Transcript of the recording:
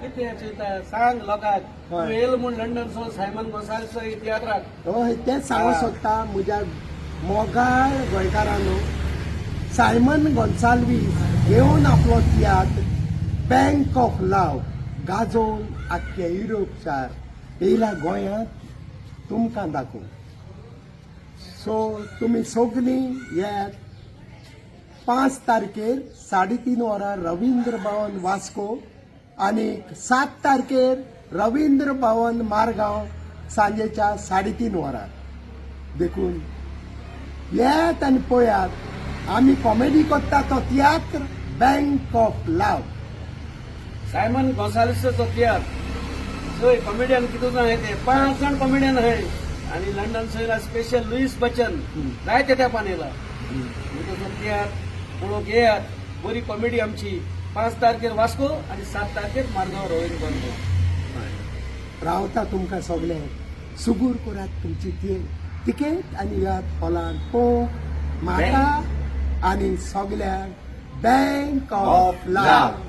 कितें चयता सांग लोकांक हय. तूं येयलो म्हूण लंडनसून सायमन गोसाल्स तियात्राक हय तेच सांगूंक हा. सोदता म्हज्या मोगाळ गोंयकारांनो सायमन गोन्साल्वीस घेवन आपलो तियात्र बँक ऑफ लव गाजोवन आख्ख्या युरोपशार येयला गोंयांत तुमकां दाखोवन सो तुमी सगळीं येयात 5 तारखेर 3:30 वरां रवींद्र भवन वास्को आनी 7 तारखेर रवींद्र भवन मारगांव सांजेच्या 3:30 वरां देखून येयात आनी पळयात आमी कॉमेडी करता तो tiatr bank of love Simon गोसाल्सचो तियात्र थंय कॉमेडियन कितून आहाय ते 5 जाण कॉमेडियन आहाय आनी लंडन सयला स्पेशल लुईस बच्चन जायते तेंपान येयला तो तियात्र पळोवंक येयात बरी कॉमेडी आमची 5 तारखेर वास्को आनी 7 तारखेर मारगांव रवींद्र भवन रावता तुमकां सगळ्यांक सुगूर करात तुमची तिकेट आनी यात हॉलांत म्हाका आनी सगळ्यांक बँक ऑफ लव